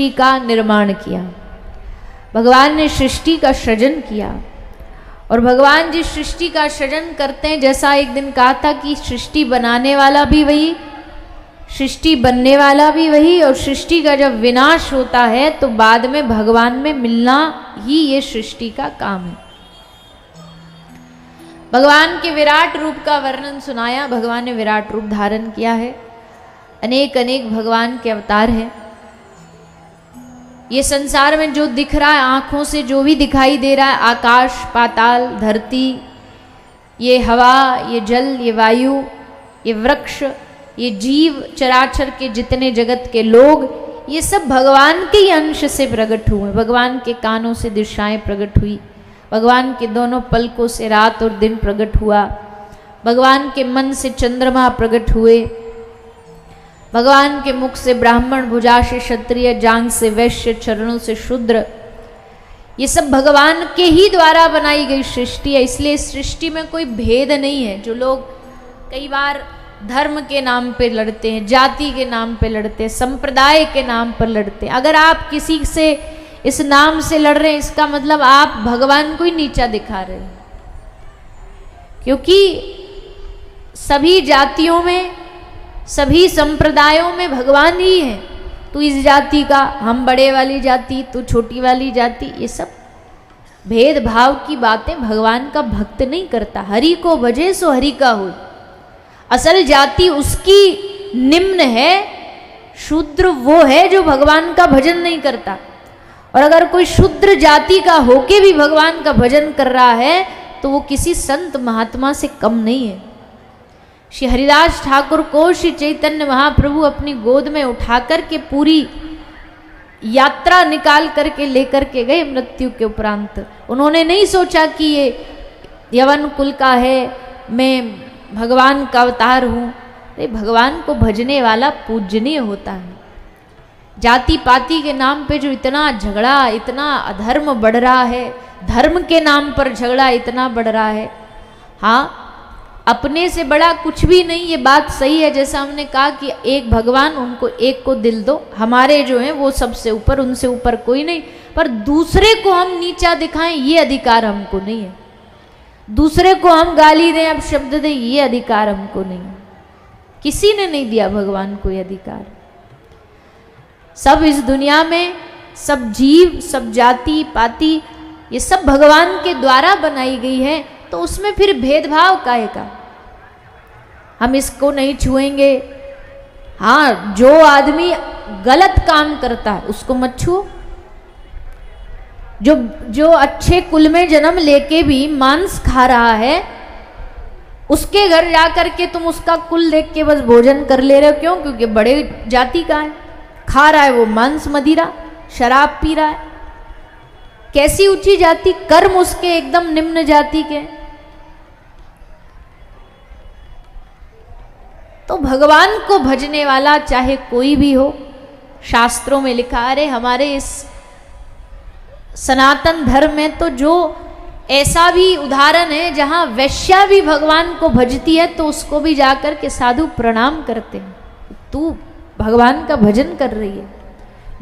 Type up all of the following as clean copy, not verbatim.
सृष्टि का निर्माण किया, भगवान ने सृष्टि का सृजन किया। और भगवान जिस सृष्टि का सृजन करते हैं, जैसा एक दिन कहा था कि सृष्टि बनाने वाला भी वही, सृष्टि बनने वाला भी वही, और सृष्टि का जब विनाश होता है तो बाद में भगवान में मिलना ही ये सृष्टि का काम है। भगवान के विराट रूप का वर्णन सुनाया। भगवान ने विराट रूप धारण किया है, अनेक अनेक भगवान के अवतार हैं। ये संसार में जो दिख रहा है, आंखों से जो भी दिखाई दे रहा है, आकाश, पाताल, धरती, ये हवा, ये जल, ये वायु, ये वृक्ष, ये जीव चराचर के जितने जगत के लोग, ये सब भगवान के ही अंश से प्रकट हुए। भगवान के कानों से दिशाएं प्रकट हुई, भगवान के दोनों पलकों से रात और दिन प्रकट हुआ, भगवान के मन से चंद्रमा प्रकट हुए, भगवान के मुख से ब्राह्मण, भुजा से क्षत्रिय, जांघ से वैश्य, चरणों से शूद्र। ये सब भगवान के ही द्वारा बनाई गई सृष्टि है। इसलिए इस सृष्टि में कोई भेद नहीं है। जो लोग कई बार धर्म के नाम पे लड़ते हैं, जाति के नाम पे लड़ते हैं, संप्रदाय के नाम पर लड़ते हैं, अगर आप किसी से इस नाम से लड़ रहे हैं, इसका मतलब आप भगवान को ही नीचा दिखा रहे हैं। क्योंकि सभी जातियों में, सभी संप्रदायों में भगवान ही है। तू इस जाति का, हम बड़े वाली जाति, तू छोटी वाली जाति, ये सब भेदभाव की बातें भगवान का भक्त नहीं करता। हरि को भजे सो हरि का हो। असल जाति उसकी निम्न है, शूद्र वो है जो भगवान का भजन नहीं करता। और अगर कोई शूद्र जाति का होके भी भगवान का भजन कर रहा है तो वो किसी संत महात्मा से कम नहीं है। श्री हरिदास ठाकुर को श्री चैतन्य महाप्रभु अपनी गोद में उठा कर के पूरी यात्रा निकाल करके लेकर के गए मृत्यु के उपरांत। उन्होंने नहीं सोचा कि ये यवन कुल का है, मैं भगवान का अवतार हूँ। भगवान को भजने वाला पूजनीय होता है। जाति पाति के नाम पे जो इतना झगड़ा, इतना अधर्म बढ़ रहा है, धर्म के नाम पर झगड़ा इतना बढ़ रहा है, हाँ अपने से बड़ा कुछ भी नहीं, ये बात सही है। जैसा हमने कहा कि एक भगवान, उनको एक को दिल दो, हमारे जो हैं वो सबसे ऊपर, उनसे ऊपर कोई नहीं। पर दूसरे को हम नीचा दिखाएं ये अधिकार हमको नहीं है। दूसरे को हम गाली दें, अब शब्द दें, ये अधिकार हमको नहीं है। किसी ने नहीं दिया भगवान को ये अधिकार। सब इस दुनिया में, सब जीव, सब जाति पाति, ये सब भगवान के द्वारा बनाई गई है। तो उसमें फिर भेदभाव काहे का? हम इसको नहीं छुएंगे। हाँ, जो आदमी गलत काम करता है उसको मत छुओ। जो अच्छे कुल में जन्म लेके भी मांस खा रहा है, उसके घर जाकर के तुम उसका कुल देख के बस भोजन कर ले रहे हो। क्यों? क्योंकि बड़े जाति का है, खा रहा है वो मांस मदिरा, शराब पी रहा है। कैसी ऊंची जाति, कर्म उसके एकदम निम्न जाति के। तो भगवान को भजने वाला चाहे कोई भी हो, शास्त्रों में लिखा, अरे हमारे इस सनातन धर्म में तो जो ऐसा भी उदाहरण है जहां वैश्या भी भगवान को भजती है तो उसको भी जाकर के साधु प्रणाम करते हैं। तू भगवान का भजन कर रही है।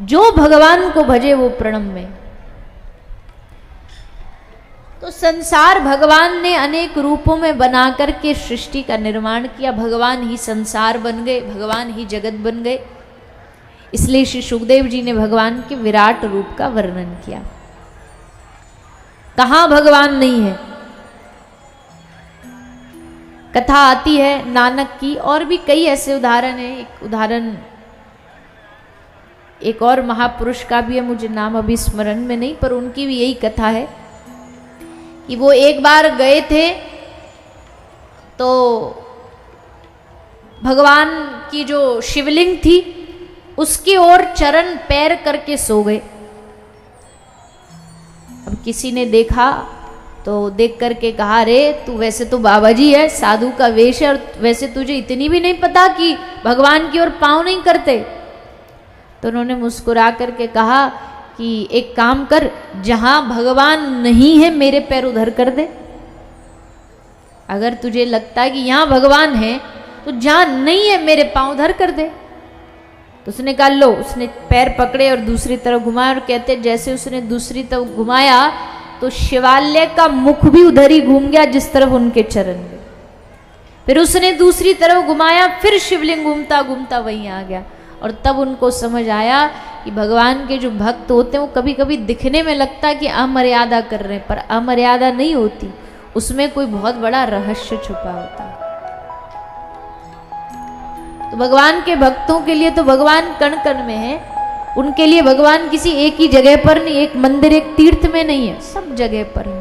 जो भगवान को भजे वो प्रणम में। तो संसार भगवान ने अनेक रूपों में बना करके सृष्टि का निर्माण किया। भगवान ही संसार बन गए, भगवान ही जगत बन गए। इसलिए श्री सुखदेव जी ने भगवान के विराट रूप का वर्णन किया। कहाँ भगवान नहीं है? कथा आती है नानक की, और भी कई ऐसे उदाहरण हैं। एक उदाहरण एक और महापुरुष का भी है, मुझे नाम अभी स्मरण में नहीं, पर उनकी भी यही कथा है कि वो एक बार गए थे तो भगवान की जो शिवलिंग थी उसकी ओर चरण पैर करके सो गए। अब किसी ने देखा तो देख करके कहा, रे तू वैसे तो बाबा जी है, साधु का वेश है, और वैसे तुझे इतनी भी नहीं पता कि भगवान की ओर पाँव नहीं करते। तो उन्होंने मुस्कुरा करके कहा कि एक काम कर, जहां भगवान नहीं है मेरे पैर उधर कर दे। अगर तुझे लगता है कि यहां भगवान है तो जहां नहीं है मेरे पांव उधर कर दे। तो तो उसने कहा लो, उसने पैर पकड़े और दूसरी तरफ घुमाया, और कहते जैसे उसने दूसरी तरफ घुमाया तो शिवालय का मुख भी उधर ही घूम गया जिस तरफ उनके चरण गए। फिर उसने दूसरी तरफ घुमाया, फिर शिवलिंग घूमता घूमता वहीं आ गया। और तब उनको समझ आया कि भगवान के जो भक्त होते हैं वो कभी कभी दिखने में लगता है कि अमर्यादा कर रहे हैं, पर अमर्यादा नहीं होती, उसमें कोई बहुत बड़ा रहस्य छुपा होता है। तो भगवान के भक्तों के लिए तो भगवान कण कण में है, उनके लिए भगवान किसी एक ही जगह पर नहीं, एक मंदिर एक तीर्थ में नहीं है, सब जगह पर है।